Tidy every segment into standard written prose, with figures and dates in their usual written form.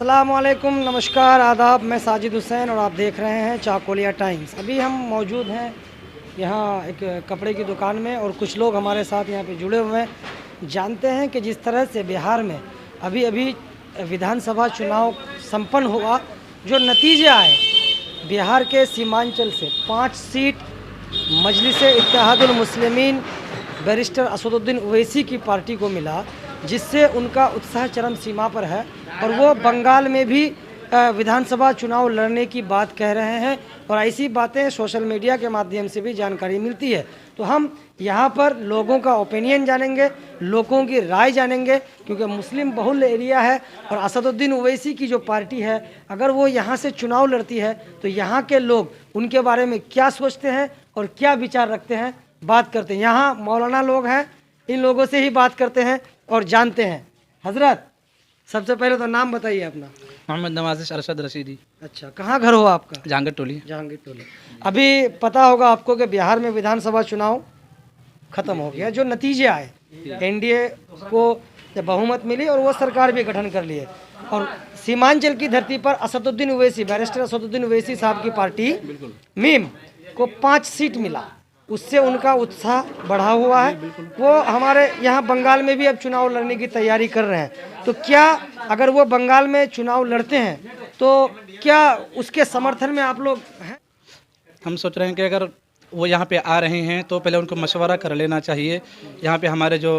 अस्सलामुअलैकुम, नमस्कार, आदाब। मैं साजिद हुसैन और आप देख रहे हैं चाकोलिया टाइम्स। अभी हम मौजूद हैं यहाँ एक कपड़े की दुकान में और कुछ लोग हमारे साथ यहाँ पे जुड़े हुए हैं। जानते हैं कि जिस तरह से बिहार में अभी अभी विधानसभा चुनाव संपन्न हुआ, जो नतीजे आए बिहार के सीमांचल से 5 सीट मजलिस-ए-इत्तेहादुल मुस्लिमीन बैरिस्टर असदुद्दीन ओवैसी की पार्टी को मिला, जिससे उनका उत्साह चरम सीमा पर है और वो बंगाल में भी विधानसभा चुनाव लड़ने की बात कह रहे हैं। और ऐसी बातें सोशल मीडिया के माध्यम से भी जानकारी मिलती है। तो हम यहाँ पर लोगों का ओपिनियन जानेंगे, लोगों की राय जानेंगे, क्योंकि मुस्लिम बहुल एरिया है और असदुद्दीन ओवैसी की जो पार्टी है, अगर वो यहाँ से चुनाव लड़ती है तो यहाँ के लोग उनके बारे में क्या सोचते हैं और क्या विचार रखते हैं, बात करते हैं। यहाँ मौलाना लोग हैं, इन लोगों से ही बात करते हैं और जानते हैं। हजरत, सबसे पहले तो नाम बताइए अपना। मोहम्मद नवाजिश अरशद रशीदी। अच्छा, कहाँ घर हो आपका? जहांगीर टोली। जहांगीर टोली। अभी पता होगा आपको कि बिहार में विधानसभा चुनाव खत्म हो गया। जो नतीजे आए, एनडीए को जब बहुमत मिली और वो सरकार भी गठन कर लिए और सीमांचल की धरती पर असदुद्दीन ओवैसी, बैरिस्टर असदुद्दीन ओवैसी साहब की पार्टी मीम को 5 सीट मिला, उससे उनका उत्साह बढ़ा हुआ है। वो हमारे यहाँ बंगाल में भी अब चुनाव लड़ने की तैयारी कर रहे हैं। तो क्या अगर वो बंगाल में चुनाव लड़ते हैं तो क्या उसके समर्थन में आप लोग हैं? हम सोच रहे हैं कि अगर वो यहाँ पे आ रहे हैं तो पहले उनको मशवरा कर लेना चाहिए। यहाँ पे हमारे जो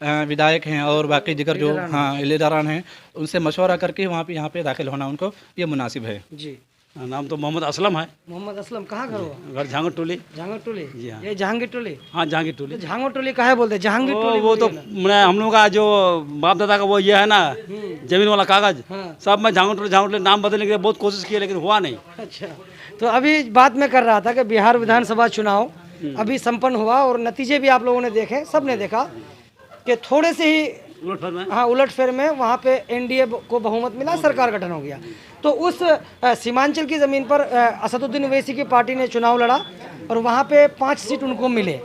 विधायक हैं और बाकी दिगर जो लीडरान हैं, उनसे मशवरा करके यहाँ पे दाखिल होना उनको ये मुनासिब है। जी, नाम तो मोहम्मद असलम है। मोहम्मद असलम, कहाँ घर हुआ? घर जहांगीर टोली। जहांगीर टोली? जी हाँ। ये जहांगीर टोली? हाँ, जहांगीर टोली। तो जहांगीर टोली काहे बोलते हैं? जहांगीर टोली वो तो हम लोग का जो बाप दादा का वो ये है ना, जमीन वाला कागज, सब में जहांगीर टोली नाम बदलने के लिए बहुत कोशिश की, लेकिन हुआ नहीं। अच्छा, तो अभी बात मैं कर रहा था कि बिहार विधानसभा चुनाव अभी संपन्न हुआ और नतीजे भी आप लोगों ने देखे, सबने देखा कि थोड़े से ही उलटफेर में वहाँ पे एनडीए को बहुमत मिला, सरकार गठन हो गया। तो उस सीमांचल की ज़मीन पर असदुद्दीन ओवैसी की पार्टी ने चुनाव लड़ा और वहाँ पे 5 सीट उनको मिले।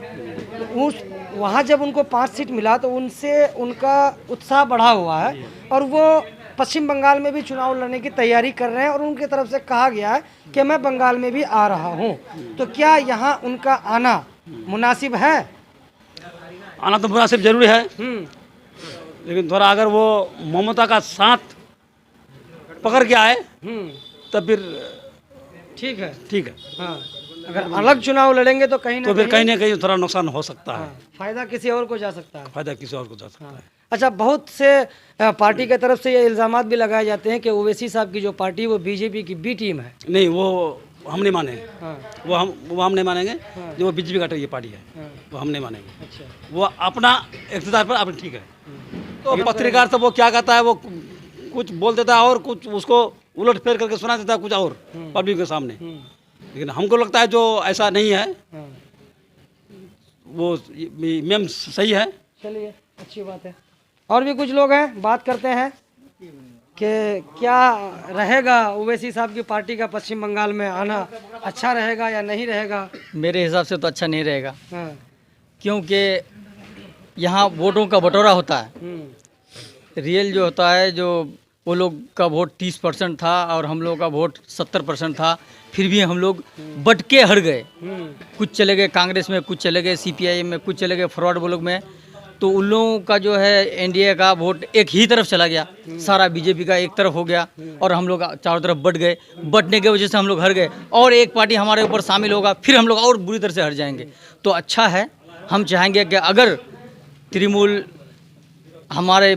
उस वहाँ जब उनको 5 सीट मिला तो उनसे उनका उत्साह बढ़ा हुआ है और वो पश्चिम बंगाल में भी चुनाव लड़ने की तैयारी कर रहे हैं और उनकी तरफ से कहा गया है कि मैं बंगाल में भी आ रहा हूँ। तो क्या यहाँ उनका आना मुनासिब है? आना तो मुनासिब जरूरी है, लेकिन थोड़ा अगर वो ममता का साथ पकड़ के आए तब फिर ठीक है। ठीक है। हाँ, अगर अलग चुनाव लड़ेंगे तो कहीं तो फिर कहीं ना कहीं थोड़ा नुकसान हो सकता है। फायदा किसी और को जा सकता है। फायदा किसी और को जा सकता है। अच्छा, बहुत से पार्टी की तरफ से ये इल्ज़ामात भी लगाए जाते हैं कि ओवैसी साहब की जो पार्टी वो बीजेपी की बी टीम है। नहीं, वो हम नहीं माने। हाँ। वो हम नहीं मानेंगे। जो वो बीजेपी का ये पार्टी है, वो हम नहीं मानेंगे। अच्छा, वो अपना इख्तियार पर अपनी ठीक है। तो पत्रकार तो वो क्या कहता है, वो कुछ बोल देता है और कुछ उसको उलट फेर करके सुना देता है कुछ और पब्लिक के सामने। लेकिन हमको लगता है जो ऐसा नहीं है, वो मैम सही है। चलिए, अच्छी बात है। और भी कुछ लोग हैं, बात करते हैं कि क्या रहेगा ओवैसी साहब की पार्टी का पश्चिम बंगाल में आना, अच्छा रहेगा या नहीं रहेगा? मेरे हिसाब से तो अच्छा नहीं रहेगा, हाँ। क्योंकि यहाँ वोटों का बंटवारा होता है। रियल जो होता है, जो वो लोग का वोट 30% था और हम लोग का वोट 70% था, फिर भी हम लोग बट के हट गए। कुछ चले गए कांग्रेस में, कुछ चले गए सीपीआई में, कुछ चले गए फॉरवर्ड ब्लॉक में। तो उन लोगों का जो है एनडीए का वोट एक ही तरफ चला गया, सारा बीजेपी का एक तरफ हो गया और हम लोग चारों तरफ बट गए। बटने की वजह से हम लोग हट गए और एक पार्टी हमारे ऊपर शामिल होगा, फिर हम लोग और बुरी तरह से हट जाएंगे। तो अच्छा है, हम चाहेंगे कि अगर तृणमूल हमारे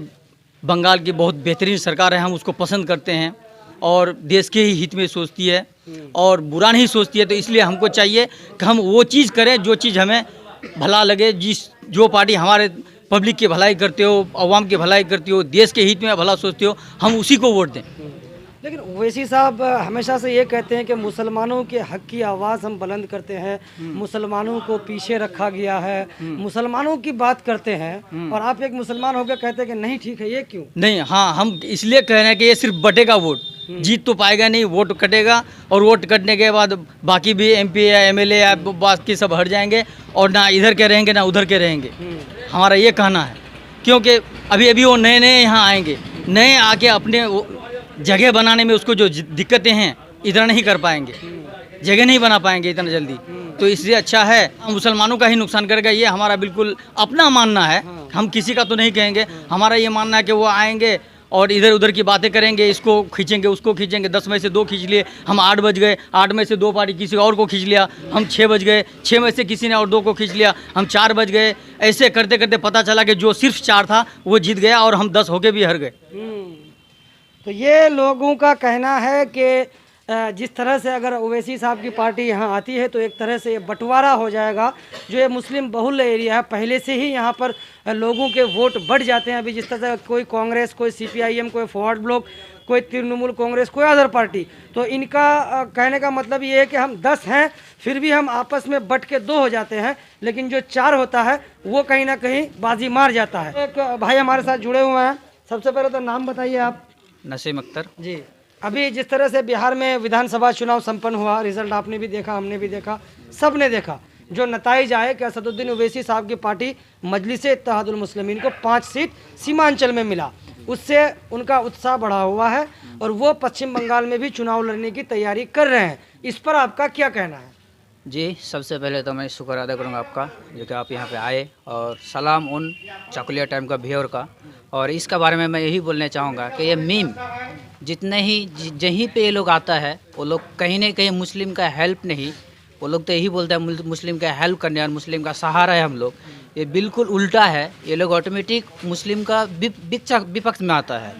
बंगाल की बहुत बेहतरीन सरकार है, हम उसको पसंद करते हैं और देश के ही हित में सोचती है और बुरा नहीं सोचती है। तो इसलिए हमको चाहिए कि हम वो चीज़ करें जो चीज़ हमें भला लगे। जो पार्टी हमारे पब्लिक की भलाई करते हो, अवाम की भलाई करती हो, देश के हित में भला सोचते हो, हम उसी को वोट दें। लेकिन ओवैसी साहब हमेशा से ये कहते हैं कि मुसलमानों के हक की आवाज़ हम बुलंद करते हैं, मुसलमानों को पीछे रखा गया है, मुसलमानों की बात करते हैं और आप एक मुसलमान होकर कहते हैं कि नहीं ठीक है, ये क्यों? नहीं, हाँ, हम इसलिए कह रहे हैं कि ये सिर्फ बटेगा वोट, जीत तो पाएगा नहीं, वोट कटेगा और वोट कटने के बाद बाकी भी एमपी या एमएलए या बाकी सब हट जाएंगे और ना इधर के रहेंगे ना उधर के रहेंगे। हमारा ये कहना है, क्योंकि अभी अभी वो नए नए यहाँ आएंगे, नए आके अपने जगह बनाने में उसको जो दिक्कतें हैं इतना नहीं कर पाएंगे, जगह नहीं बना पाएंगे इतना जल्दी। तो इसलिए अच्छा है, मुसलमानों का ही नुकसान करेगा, ये हमारा बिल्कुल अपना मानना है। हम किसी का तो नहीं कहेंगे, हमारा ये मानना है कि वो आएंगे और इधर उधर की बातें करेंगे, इसको खींचेंगे उसको खींचेंगे, 10 में से 2 खींच लिए, हम 8 बज गए, 8 में से 2 पार्टी किसी और को खींच लिया, हम 6 बज गए, 6 में से किसी ने और 2 को खींच लिया, हम 4 बज गए। ऐसे करते करते पता चला कि जो सिर्फ 4 था वो जीत गया और हम 10 होके भी हार गए। तो ये लोगों का कहना है कि जिस तरह से अगर ओवैसी साहब की पार्टी यहाँ आती है तो एक तरह से ये बंटवारा हो जाएगा। जो ये मुस्लिम बहुल एरिया है, पहले से ही यहाँ पर लोगों के वोट बढ़ जाते हैं। अभी जिस तरह से कोई कांग्रेस, कोई CPIM, कोई फॉरवर्ड ब्लॉक, कोई तृणमूल कांग्रेस, कोई अदर पार्टी, तो इनका कहने का मतलब ये है कि हम 10 हैं फिर भी हम आपस में बट के 2 हो जाते हैं, लेकिन जो 4 होता है वो कहीं ना कहीं बाजी मार जाता है। एक भाई हमारे साथ जुड़े हुए हैं, सबसे पहले तो नाम बताइए आप। नसीम अख्तर जी, अभी जिस तरह से बिहार में विधानसभा चुनाव संपन्न हुआ, रिजल्ट आपने भी देखा, हमने भी देखा, सब ने देखा, जो नताइज आए कि असदुद्दीन ओवैसी साहब की पार्टी मजलिस इत्तेहादुल मुस्लिमीन को 5 सीट सीमांचल में मिला, उससे उनका उत्साह बढ़ा हुआ है और वो पश्चिम बंगाल में भी चुनाव लड़ने की तैयारी कर रहे हैं। इस पर आपका क्या कहना है? जी, सबसे पहले तो मैं शुक्र अदा करूँगा आपका, जो कि आप यहाँ पे आए, और सलाम उन चाकुलिया टाइम का व्यूअर का। और इसका बारे में मैं यही बोलना चाहूँगा कि ये मीम जितने ही जहीं पे ये लोग आता है वो लोग कहीं ना कहीं मुस्लिम का हेल्प नहीं, वो लोग तो यही बोलते हैं मुस्लिम का हेल्प करने और मुस्लिम का सहारा है हम लोग। ये बिल्कुल उल्टा है, ये लोग ऑटोमेटिक मुस्लिम का विपक्ष में आता है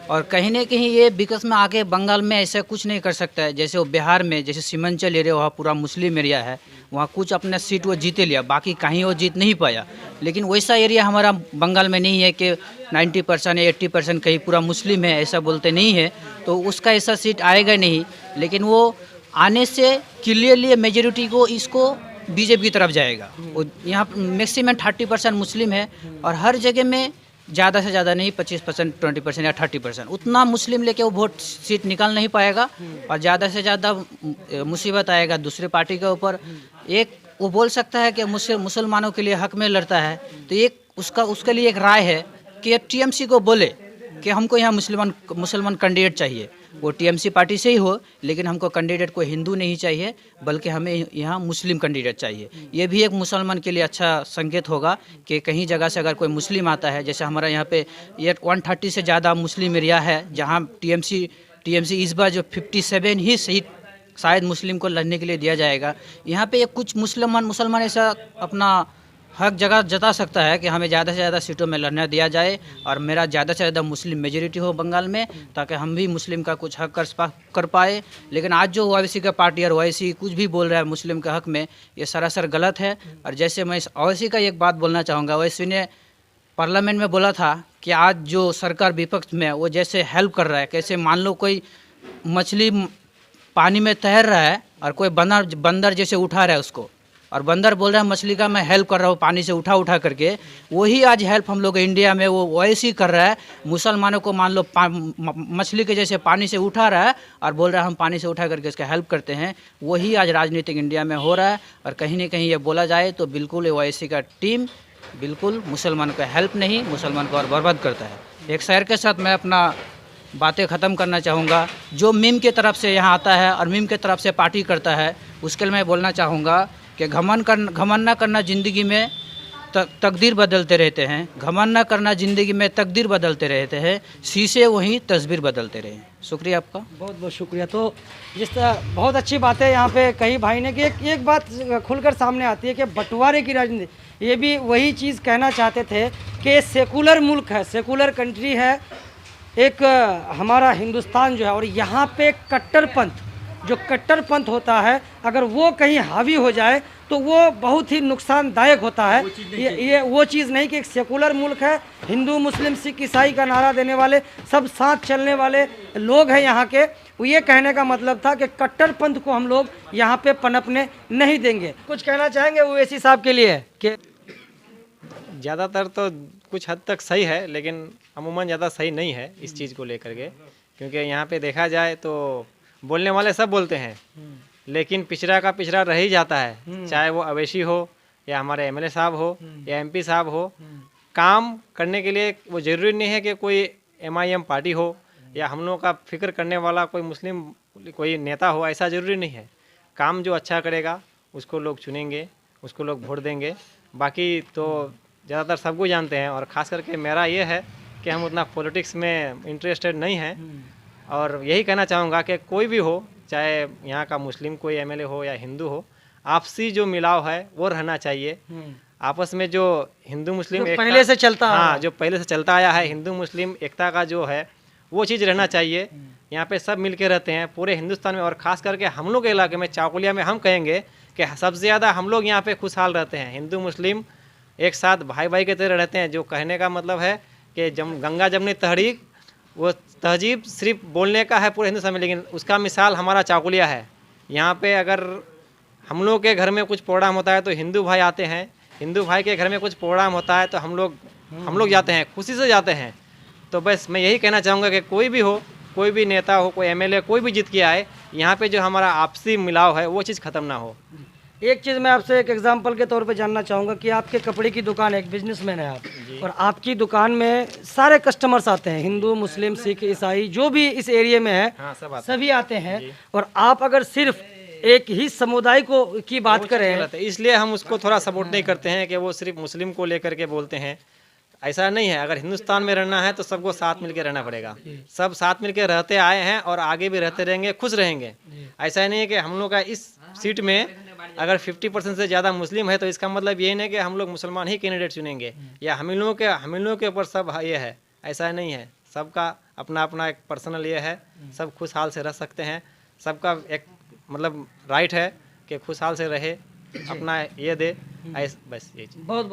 और कहीं ना कहीं ये विपक्ष में आके बंगाल में ऐसा कुछ नहीं कर सकता है। जैसे वो बिहार में, जैसे सीमांचल एरिया वहाँ पूरा मुस्लिम एरिया है, वहाँ कुछ अपना सीट वो जीते लिया, बाकी कहीं वो जीत नहीं पाया। लेकिन वैसा एरिया हमारा बंगाल में नहीं है कि 90% या 80% कहीं पूरा मुस्लिम है, ऐसा बोलते नहीं है, तो उसका ऐसा सीट आएगा नहीं। लेकिन वो आने से क्लियरली मेजोरिटी को इसको बीजेपी की तरफ जाएगा। वो यहाँ मैक्सिमम 30% मुस्लिम है और हर जगह में ज़्यादा से ज़्यादा नहीं 25%, 20% या 30% उतना मुस्लिम लेके वो वोट सीट निकाल नहीं पाएगा और ज़्यादा से ज़्यादा मुसीबत आएगा दूसरे पार्टी के ऊपर। एक वो बोल सकता है कि मुसलमानों के लिए हक में लड़ता है, तो एक उसके लिए एक राय है कि TMC को बोले कि हमको यहाँ मुसलमान कैंडिडेट चाहिए, वो TMC पार्टी से ही हो, लेकिन हमको कैंडिडेट कोई हिंदू नहीं चाहिए बल्कि हमें यहाँ मुस्लिम कैंडिडेट चाहिए। ये भी एक मुसलमान के लिए अच्छा संकेत होगा कि कहीं जगह से अगर कोई मुस्लिम आता है, जैसे हमारा यहाँ पे ये 130 से ज़्यादा मुस्लिम एरिया है जहाँ TMC इस बार जो 57 ही सीट शायद मुस्लिम को लड़ने के लिए दिया जाएगा। यहाँ पे कुछ मुसलमान ऐसा अपना हक जगह जता सकता है कि हमें ज़्यादा से ज़्यादा सीटों में लड़ना दिया जाए और मेरा ज़्यादा से ज़्यादा मुस्लिम मेजोरिटी हो बंगाल में, ताकि हम भी मुस्लिम का कुछ हक कर पाए। लेकिन आज जो ओवैसी का पार्टी और ओवैसी कुछ भी बोल रहा है मुस्लिम के हक में, ये सरासर गलत है। और जैसे मैं ओवैसी का एक बात बोलना चाहूँगा, ओवैसी ने पार्लियामेंट में बोला था कि आज जो सरकार विपक्ष में वो जैसे हेल्प कर रहा है, कैसे मान लो कोई मछली पानी में तैर रहा है और कोई बंदर जैसे उठा रहा है उसको, और बंदर बोल रहा है मछली का मैं हेल्प कर रहा हूँ पानी से उठा करके, वही आज हेल्प हम लोग इंडिया में वो वैसे ही कर रहा है। मुसलमानों को मान लो मछली के जैसे पानी से उठा रहा है और बोल रहा है हम पानी से उठा करके इसका हेल्प करते हैं, वही आज राजनीतिक इंडिया में हो रहा है। और कहीं ना कहीं ये बोला जाए तो बिल्कुल ओवैसी का टीम बिल्कुल मुसलमान का हेल्प नहीं, मुसलमान को और बर्बाद करता है। एक शहर के साथ मैं अपना बातें ख़त्म करना चाहूँगा, जो मीम के तरफ से यहाँ आता है और मीम के तरफ से पार्टी करता है, उसके लिए मैं बोलना चाहूँगा कि घमंड ना करना ज़िंदगी में तकदीर बदलते रहते हैं, घमंड ना करना ज़िंदगी में तकदीर बदलते रहते हैं, शीशे वहीं तस्वीर बदलते रहे। शुक्रिया आपका, बहुत बहुत शुक्रिया। तो जिस तरह बहुत अच्छी बात है यहाँ पे कई भाई ने कि एक बात खुलकर सामने आती है कि बंटवारे की राजनीति, ये भी वही चीज़ कहना चाहते थे कि सेकुलर मुल्क है, सेकुलर कंट्री है एक हमारा हिंदुस्तान जो है, और यहाँ पे कट्टरपंथ होता है, अगर वो कहीं हावी हो जाए तो वो बहुत ही नुकसानदायक होता है। ये वो चीज़ नहीं कि एक सेकुलर मुल्क है, हिंदू मुस्लिम सिख ईसाई का नारा देने वाले सब साथ चलने वाले लोग हैं यहाँ के। वो ये कहने का मतलब था कि कट्टरपंथ को हम लोग यहाँ पे पनपने नहीं देंगे। कुछ कहना चाहेंगे ओवैसी साहब के लिए? कि ज़्यादातर तो कुछ हद तक सही है, लेकिन अमूमन ज़्यादा सही नहीं है इस चीज़ को लेकर के, क्योंकि यहाँ पे देखा जाए तो बोलने वाले सब बोलते हैं, लेकिन पिछड़ा का पिछड़ा रह ही जाता है, चाहे वो ओवैसी हो या हमारे MLA साहब हो या MP साहब हो। काम करने के लिए वो ज़रूरी नहीं है कि कोई MIM पार्टी हो या हम लोगों का फिक्र करने वाला कोई मुस्लिम कोई नेता हो, ऐसा ज़रूरी नहीं है। काम जो अच्छा करेगा उसको लोग चुनेंगे, उसको लोग वोट देंगे। बाकी तो ज़्यादातर सबको जानते हैं, और ख़ास करके मेरा ये है कि हम उतना पॉलिटिक्स में इंटरेस्टेड नहीं हैं। और यही कहना चाहूँगा कि कोई भी हो, चाहे यहाँ का मुस्लिम कोई एमएलए हो या हिंदू हो, आपसी जो मिलाव है वो रहना चाहिए। आपस में जो हिंदू मुस्लिम जो पहले से चलता आ रहा हाँ, है। जो पहले से चलता आया है, हिंदू मुस्लिम एकता का जो है वो चीज़ रहना चाहिए। यहाँ पे सब मिल के रहते हैं पूरे हिंदुस्तान में, और ख़ास करके हम लोग के इलाके में चाकुलिया में हम कहेंगे कि सबसे ज़्यादा हम लोग यहाँ पे खुशहाल रहते हैं। हिंदू मुस्लिम एक साथ भाई भाई के तरह रहते हैं। जो कहने का मतलब है कि गंगा जमनी तहरीक, वो तहजीब सिर्फ बोलने का है पूरे हिंदुस्तान में, लेकिन उसका मिसाल हमारा चाकुलिया है। यहाँ पे अगर हम लोग के घर में कुछ प्रोग्राम होता है तो हिंदू भाई आते हैं, हिंदू भाई के घर में कुछ प्रोग्राम होता है तो हम लोग जाते हैं, खुशी से जाते हैं। तो बस मैं यही कहना चाहूँगा कि कोई भी हो, कोई भी नेता हो, कोई एमएलए कोई भी जीत के आए, यहाँ पे जो हमारा आपसी मिलाव है वो चीज़ ख़त्म ना हो। एक चीज़ मैं आपसे एक एग्जांपल के तौर पे जानना चाहूँगा कि आपके कपड़े की दुकान है, एक बिजनेसमैन है आप, और आपकी दुकान में सारे कस्टमर्स आते हैं, हिंदू मुस्लिम सिख ईसाई जो भी इस एरिया में है, हाँ, सब आते सभी आते हैं। और आप अगर सिर्फ एक ही समुदाय को की बात करें, गलत है, इसलिए हम उसको थोड़ा सपोर्ट नहीं करते हैं कि वो सिर्फ मुस्लिम को लेकर के बोलते हैं। ऐसा नहीं है, अगर हिंदुस्तान में रहना है तो सबको साथ मिलकर रहना पड़ेगा। सब साथ मिलकर रहते आए हैं और आगे भी रहते रहेंगे, खुश रहेंगे। ऐसा नहीं है कि हम लोग का इस सीट में अगर 50% से ज़्यादा मुस्लिम है तो इसका मतलब ये नहीं कि हम लोग मुसलमान ही कैंडिडेट चुनेंगे या हम लोगों के ऊपर सब ये है, ऐसा नहीं है। सबका अपना अपना एक पर्सनल ये है, सब खुशहाल से रह सकते हैं। सबका एक मतलब राइट है कि खुशहाल से रहे, अपना ये दे, बस ये चीज़। बहुत